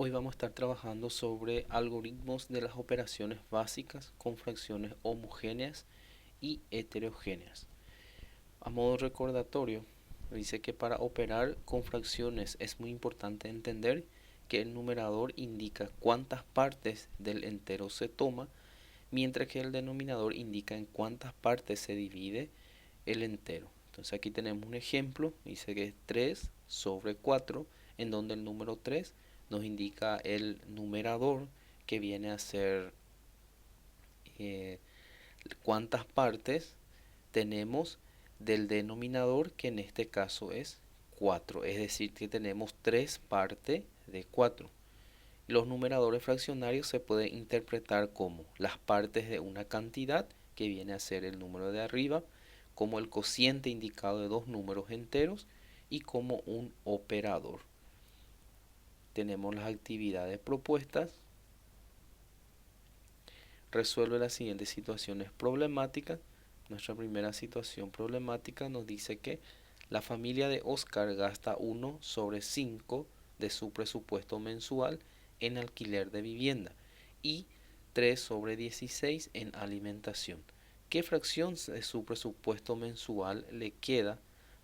Hoy vamos a estar trabajando sobre algoritmos de las operaciones básicas con fracciones homogéneas y heterogéneas. A modo recordatorio, dice que para operar con fracciones es muy importante entender que el numerador indica cuántas partes del entero se toma, mientras que el denominador indica en cuántas partes se divide el entero. Entonces aquí tenemos un ejemplo, dice que es 3 sobre 4, en donde el número 3 nos indica el numerador, que viene a ser eh, cuántas partes tenemos del denominador, que en este caso es 4, es decir que tenemos 3 partes de 4. Los numeradores fraccionarios se pueden interpretar como las partes de una cantidad, que viene a ser el número de arriba, como el cociente indicado de dos números enteros y como un operador. Tenemos las actividades propuestas. Resuelve las siguientes situaciones problemáticas. Nuestra primera situación problemática nos dice que la familia de Oscar gasta 1 sobre 5 de su presupuesto mensual en alquiler de vivienda y 3 sobre 16 en alimentación. ¿Qué fracción de su presupuesto mensual le queda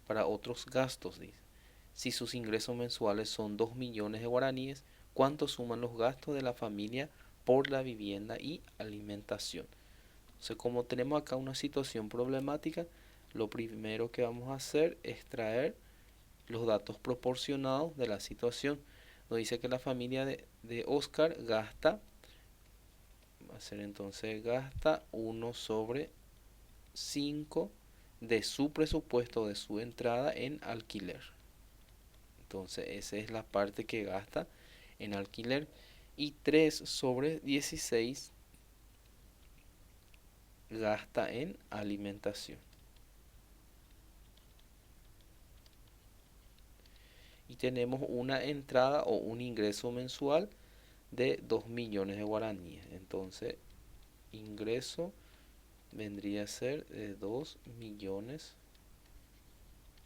para otros gastos? Dice. Si sus ingresos mensuales son 2 millones de guaraníes, ¿cuánto suman los gastos de la familia por la vivienda y alimentación? Entonces, como tenemos acá una situación problemática, lo primero que vamos a hacer es traer los datos proporcionados de la situación. Nos dice que la familia de Oscar gasta, va a ser entonces gasta 1 sobre 5 de su presupuesto de su entrada en alquiler. Entonces esa es la parte que gasta en alquiler. Y 3 sobre 16 gasta en alimentación. Y tenemos una entrada o un ingreso mensual de 2 millones de guaraníes. Entonces, ingreso vendría a ser de 2 millones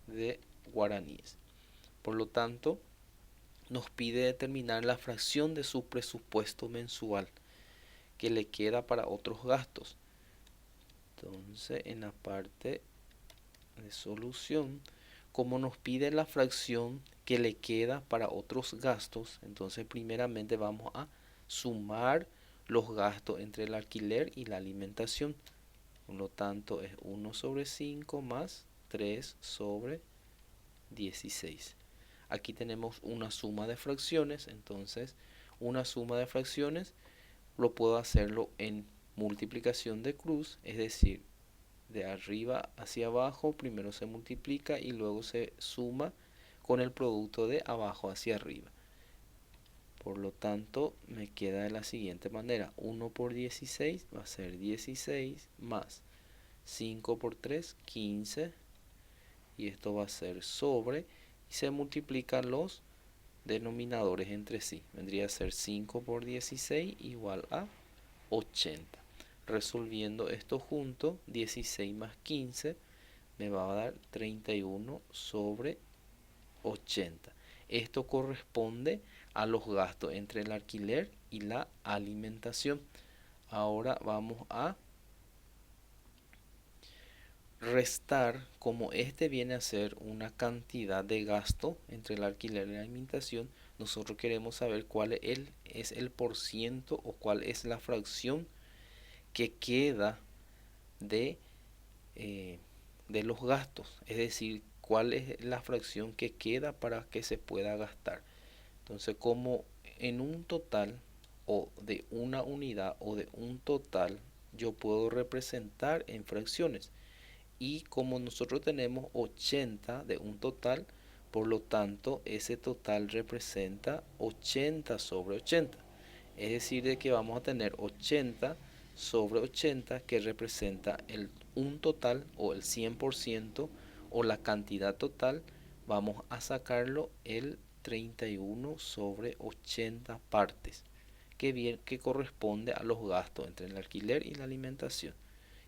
de guaraníes. Por lo tanto, nos pide determinar la fracción de su presupuesto mensual que le queda para otros gastos. Entonces, en la parte de solución, como nos pide la fracción que le queda para otros gastos, entonces primeramente vamos a sumar los gastos entre el alquiler y la alimentación. Por lo tanto es 1 sobre 5 más 3 sobre 16. Aquí tenemos una suma de fracciones, entonces una suma de fracciones lo puedo hacerlo en multiplicación de cruz, es decir, de arriba hacia abajo, primero se multiplica y luego se suma con el producto de abajo hacia arriba. Por lo tanto, me queda de la siguiente manera. 1 por 16 va a ser 16 más 5 por 3, 15. Y esto va a ser sobre. Y se multiplican los denominadores entre sí. Vendría a ser 5 por 16 igual a 80. Resolviendo esto junto, 16 más 15 me va a dar 31 sobre 80. Esto corresponde a los gastos entre el alquiler y la alimentación. Ahora vamos a restar, como este viene a ser una cantidad de gasto entre el alquiler y la alimentación. Nosotros queremos saber cuál es el porciento o cuál es la fracción que queda de, eh, de los gastos, es decir, cuál es la fracción que queda para que se pueda gastar. Entonces, como en un total o de una unidad o de un total, yo puedo representar en fracciones. Y como nosotros tenemos 80 de un total, por lo tanto, ese total representa 80 sobre 80. Es decir, de que vamos a tener 80 sobre 80, que representa un total o el 100% o la cantidad total. Vamos a sacarlo el 31 sobre 80 partes, que corresponde a los gastos entre el alquiler y la alimentación.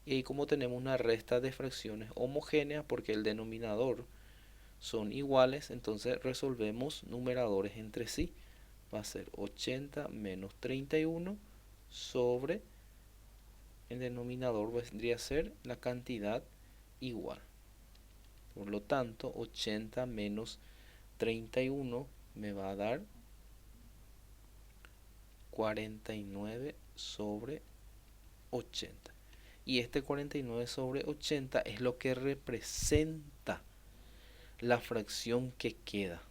Y ahí, como tenemos una resta de fracciones homogéneas porque el denominador son iguales, entonces resolvemos numeradores entre sí. va a ser 80 menos 31 sobre el denominador vendría a ser la cantidad igual. Por lo tanto, 80 menos 31 me va a dar 49 sobre 80. Y este 49 sobre 80 es lo que representa la fracción que queda.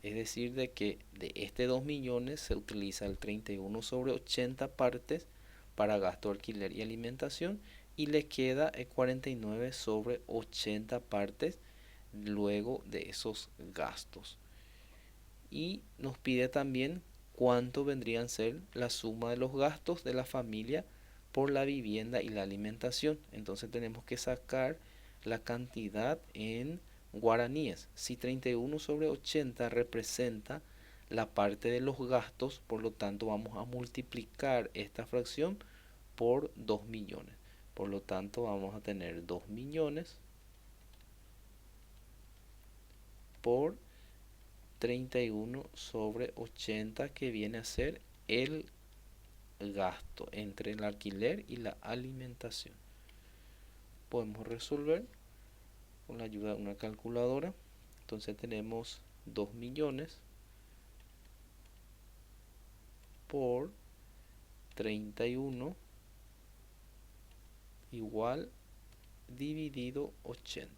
Es decir, de que de este 2 millones se utiliza el 31 sobre 80 partes para gasto, alquiler y alimentación, y le queda el 49 sobre 80 partes luego de esos gastos. Y nos pide también cuánto vendrían a ser la suma de los gastos de la familia por la vivienda y la alimentación. Entonces tenemos que sacar la cantidad en guaraníes. Si 31 sobre 80 representa la parte de los gastos, por lo tanto vamos a multiplicar esta fracción por 2 millones. Por lo tanto vamos a tener 2 millones por 31 sobre 80, que viene a ser el gasto entre el alquiler y la alimentación. Podemos resolver con la ayuda de una calculadora. Entonces tenemos 2 millones por 31 igual dividido 80.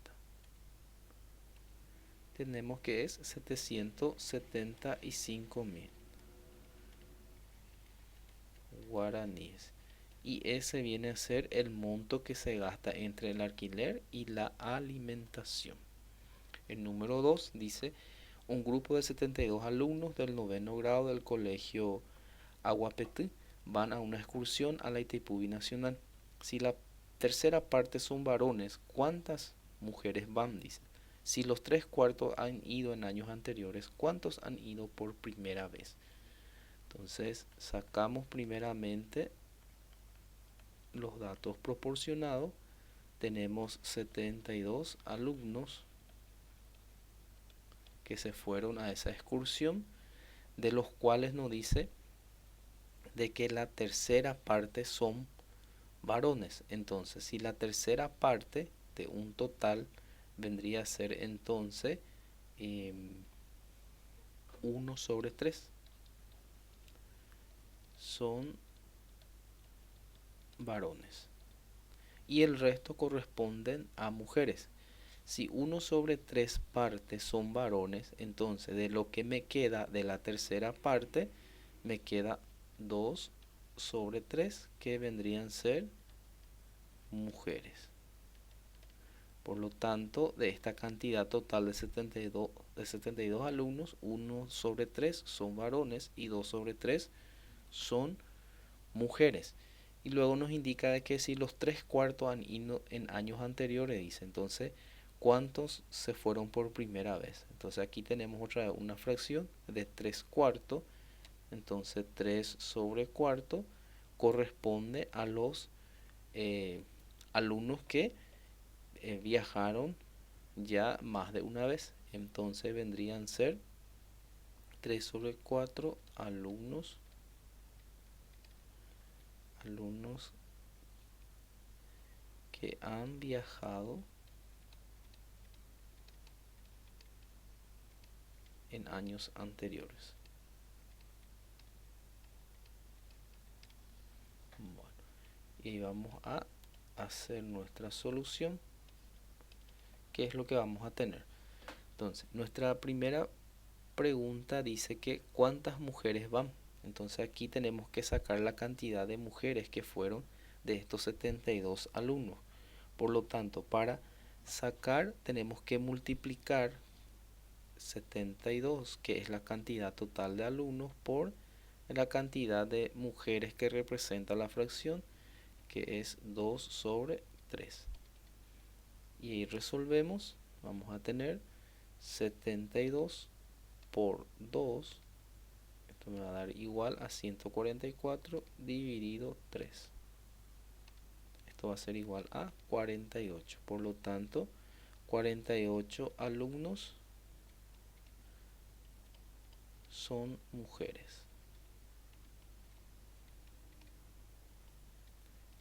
Tenemos que es 775.000 guaraníes. Y ese viene a ser el monto que se gasta entre el alquiler y la alimentación. El número 2 dice: un grupo de 72 alumnos del noveno grado del colegio Aguapetí van a una excursión a la Itaipú Binacional. Si la tercera parte son varones, ¿cuántas mujeres van? Dice. Si los 3/4 han ido en años anteriores, ¿cuántos han ido por primera vez? Entonces sacamos primeramente los datos proporcionados. Tenemos 72 alumnos que se fueron a esa excursión, de los cuales nos dice de que la tercera parte son varones. Entonces, si la tercera parte de un total vendría a ser entonces 1 sobre 3 son varones y el resto corresponden a mujeres. Si 1 sobre 3 partes son varones, entonces de lo que me queda de la tercera parte, me queda 2 sobre 3 que vendrían a ser mujeres. Por lo tanto, de esta cantidad total de 72 alumnos, 1 sobre 3 son varones y 2 sobre 3 son mujeres. Y luego nos indica de que si los 3/4 han ido en años anteriores, dice, entonces, ¿cuántos se fueron por primera vez? Entonces aquí tenemos otra vez una fracción de 3/4. Entonces 3 sobre cuarto corresponde a los alumnos que viajaron ya más de una vez. Entonces vendrían a ser 3 sobre 4 alumnos que han viajado en años anteriores. Bueno, y vamos a hacer nuestra solución. ¿Qué es lo que vamos a tener? Entonces, nuestra primera pregunta dice que ¿cuántas mujeres van? Entonces aquí tenemos que sacar la cantidad de mujeres que fueron de estos 72 alumnos. Por lo tanto, para sacar tenemos que multiplicar 72, que es la cantidad total de alumnos, por la cantidad de mujeres que representa la fracción, que es 2 sobre 3. Y ahí resolvemos. Vamos a tener 72 por 2. Esto me va a dar igual a 144 dividido 3. Esto va a ser igual a 48. Por lo tanto, 48 alumnos son mujeres.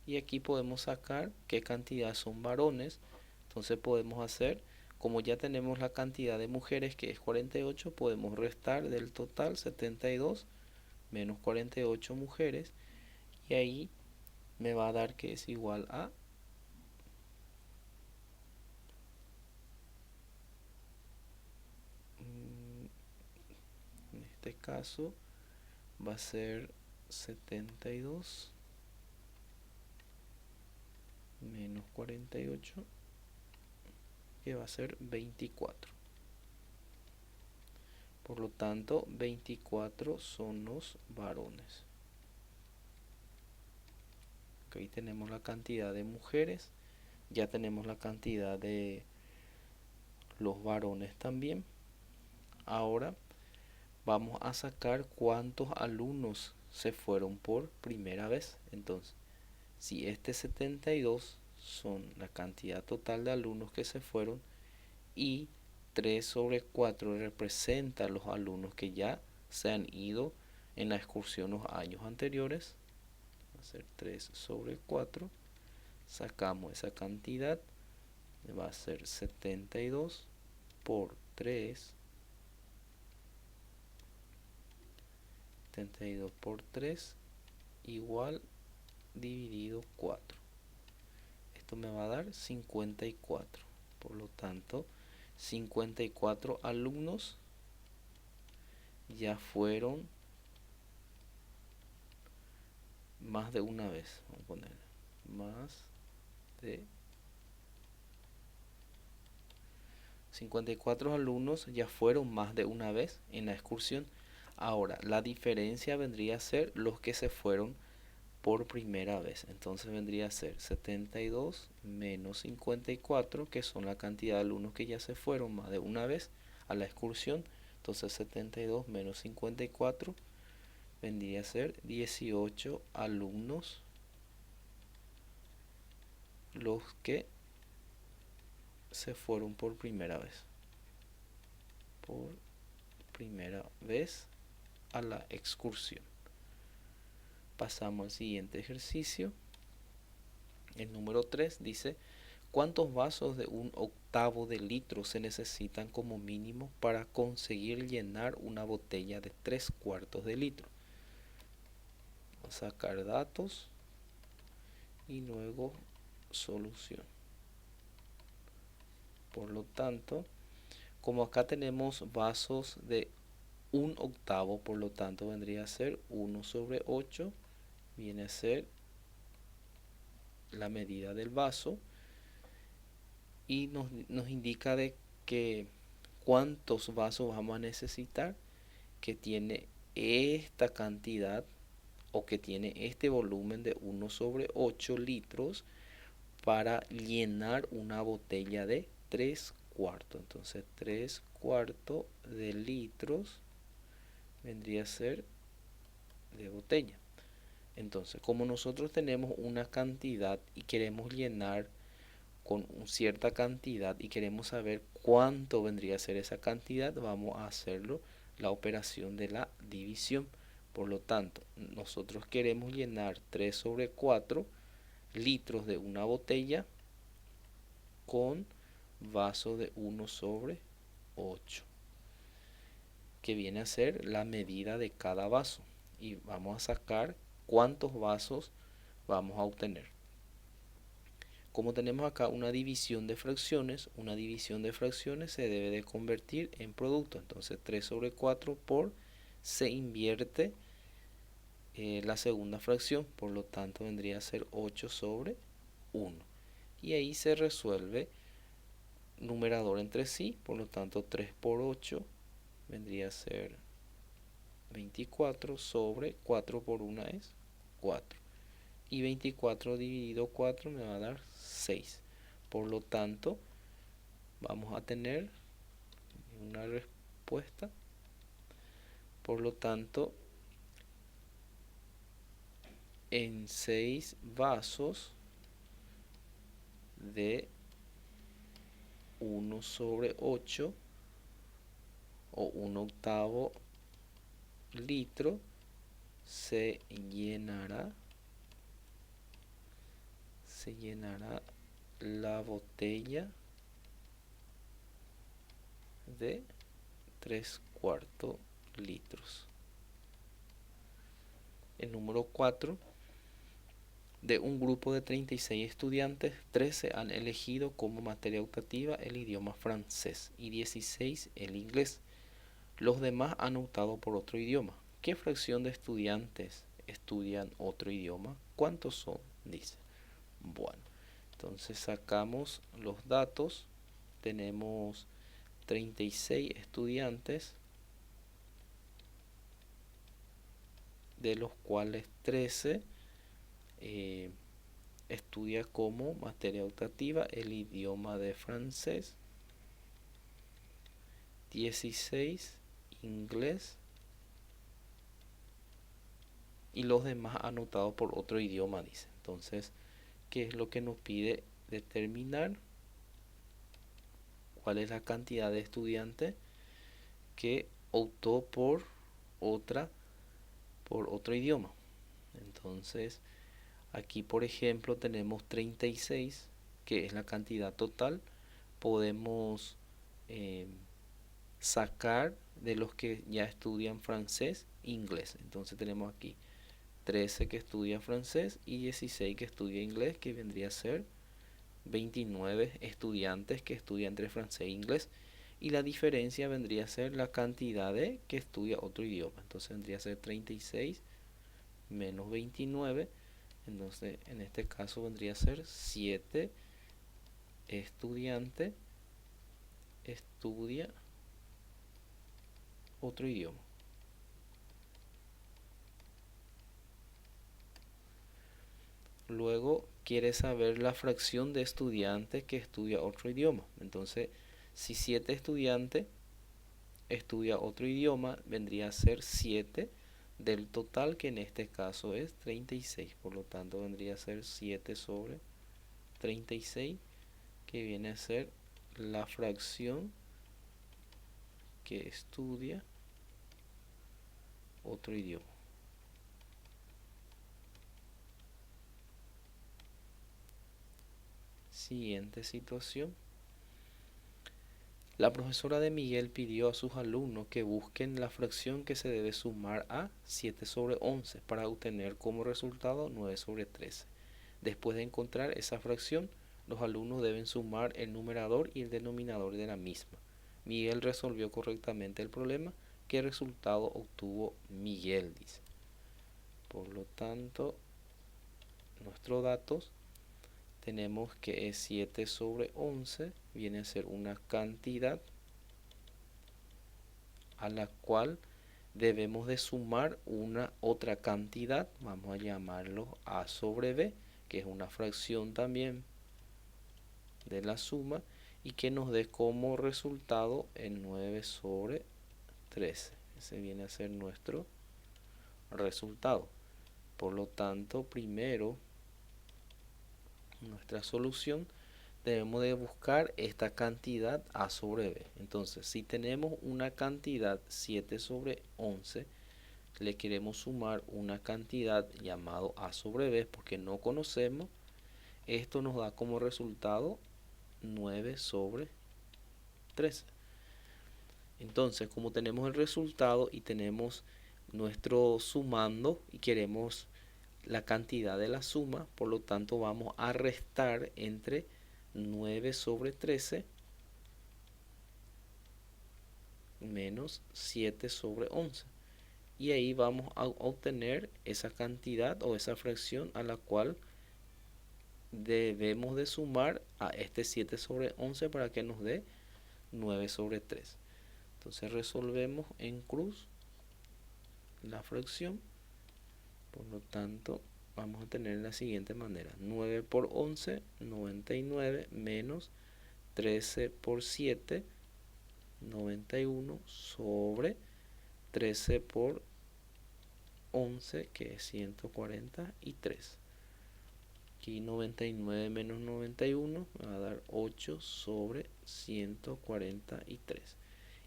Y aquí podemos sacar qué cantidad son varones. Entonces podemos hacer, como ya tenemos la cantidad de mujeres que es 48, podemos restar del total 72 menos 48 mujeres. Y ahí me va a dar que es igual a en este caso va a ser 72 menos 48, que va a ser 24. Por lo tanto, 24 son los varones. Aquí tenemos la cantidad de mujeres, ya tenemos la cantidad de los varones también. Ahora vamos a sacar cuántos alumnos se fueron por primera vez. Entonces, si este 72 son la cantidad total de alumnos que se fueron y 3 sobre 4 representa los alumnos que ya se han ido en la excursión los años anteriores, va a ser 3 sobre 4, sacamos esa cantidad, va a ser 72 por 3, 72 por 3 igual dividido 4. Esto me va a dar 54. Por lo tanto, 54 alumnos ya fueron más de una vez. Vamos a poner más de 54 alumnos ya fueron más de una vez en la excursión. Ahora, la diferencia vendría a ser los que se fueron por primera vez. Entonces vendría a ser 72 menos 54, que son la cantidad de alumnos que ya se fueron más de una vez a la excursión. Entonces 72 menos 54 vendría a ser 18 alumnos los que se fueron por primera vez. Por primera vez a la excursión. Pasamos al siguiente ejercicio. El número 3 dice: ¿cuántos vasos de 1/8 de litro se necesitan como mínimo para conseguir llenar una botella de 3/4 de litro? Vamos a sacar datos y luego solución. Por lo tanto, como acá tenemos vasos de 1/8, por lo tanto vendría a ser 1 sobre 8, viene a ser la medida del vaso, y nos indica de que cuántos vasos vamos a necesitar, que tiene esta cantidad o que tiene este volumen de 1 sobre 8 litros para llenar una botella de 3/4. Entonces 3/4 de litros vendría a ser de botella. Entonces, como nosotros tenemos una cantidad y queremos llenar con cierta cantidad y queremos saber cuánto vendría a ser esa cantidad, vamos a hacerlo la operación de la división. Por lo tanto, nosotros queremos llenar 3 sobre 4 litros de una botella con vaso de 1 sobre 8, que viene a ser la medida de cada vaso. Y vamos a sacar cuántos vasos vamos a obtener. Como tenemos acá una división de fracciones se debe de convertir en producto. Entonces 3 sobre 4 por se invierte la segunda fracción, por lo tanto vendría a ser 8 sobre 1. Y ahí se resuelve numerador entre sí, por lo tanto 3 por 8 vendría a ser 24 sobre 4 por 1 es 4. Y 24 dividido 4 me va a dar 6. Por lo tanto, vamos a tener una respuesta. Por lo tanto, en 6 vasos de 1 sobre 8 o 1/8 litro se llenará la botella de 3/4 litros. El número 4. De un grupo de 36 estudiantes, 13 han elegido como materia optativa el idioma francés y 16 el inglés. Los demás han optado por otro idioma. ¿Qué fracción de estudiantes estudian otro idioma? ¿Cuántos son? Dice. Bueno, entonces sacamos los datos. Tenemos 36 estudiantes, de los cuales 13 estudia como materia optativa el idioma de francés, 16 inglés y los demás han optado por otro idioma, dice. Entonces, ¿qué es lo que nos pide determinar? ¿Cuál es la cantidad de estudiantes que optó por otro idioma? Entonces, aquí por ejemplo tenemos 36, que es la cantidad total. Podemos sacar de los que ya estudian francés e inglés. Entonces tenemos aquí 13 que estudia francés y 16 que estudia inglés, que vendría a ser 29 estudiantes que estudian entre francés e inglés. Y la diferencia vendría a ser la cantidad de que estudia otro idioma. Entonces vendría a ser 36 menos 29. Entonces en este caso vendría a ser 7 estudiantes estudia otro idioma. Luego quiere saber la fracción de estudiantes que estudia otro idioma. Entonces, si 7 estudiantes estudia otro idioma, vendría a ser 7 del total, que en este caso es 36. Por lo tanto, vendría a ser 7 sobre 36, que viene a ser la fracción que estudia otro idioma. Siguiente situación. La profesora de Miguel pidió a sus alumnos que busquen la fracción que se debe sumar a 7 sobre 11 para obtener como resultado 9 sobre 13. Después de encontrar esa fracción, los alumnos deben sumar el numerador y el denominador de la misma. Miguel resolvió correctamente el problema. ¿Qué resultado obtuvo Miguel? Dice. Por lo tanto, nuestros datos tenemos que es 7 sobre 11, viene a ser una cantidad a la cual debemos de sumar una otra cantidad, vamos a llamarlo A sobre B, que es una fracción también de la suma, y que nos dé como resultado el 9 sobre 13. Ese viene a ser nuestro resultado. Por lo tanto, primero, nuestra solución, debemos de buscar esta cantidad A sobre B. Entonces, si tenemos una cantidad 7 sobre 11, le queremos sumar una cantidad llamado A sobre B porque no conocemos, esto nos da como resultado 9 sobre 13. Entonces, como tenemos el resultado y tenemos nuestro sumando y queremos la cantidad de la suma, por lo tanto vamos a restar entre 9 sobre 13 menos 7 sobre 11. Y ahí vamos a obtener esa cantidad o esa fracción a la cual debemos de sumar a este 7 sobre 11 para que nos dé 9 sobre 3. Entonces resolvemos en cruz la fracción. Por lo tanto, vamos a tener de la siguiente manera: 9 por 11, 99, menos 13 por 7, 91, sobre 13 por 11, que es 143. Aquí 99 menos 91 me va a dar 8 sobre 143.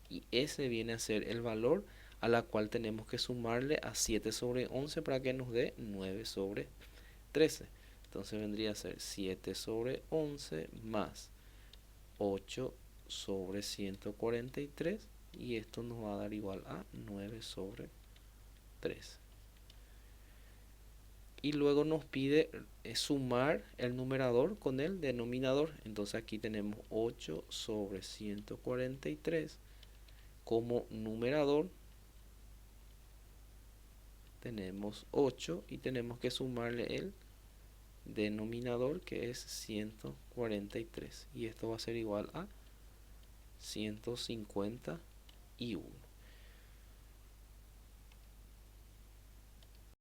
Y ese viene a ser el valor a la cual tenemos que sumarle a 7 sobre 11 para que nos dé 9 sobre 13. Entonces vendría a ser 7 sobre 11 más 8 sobre 143 y esto nos va a dar igual a 9 sobre 13. Y luego nos pide sumar el numerador con el denominador. Entonces aquí tenemos 8 sobre 143 como numerador. Tenemos 8 y tenemos que sumarle el denominador que es 143. Y esto va a ser igual a 151.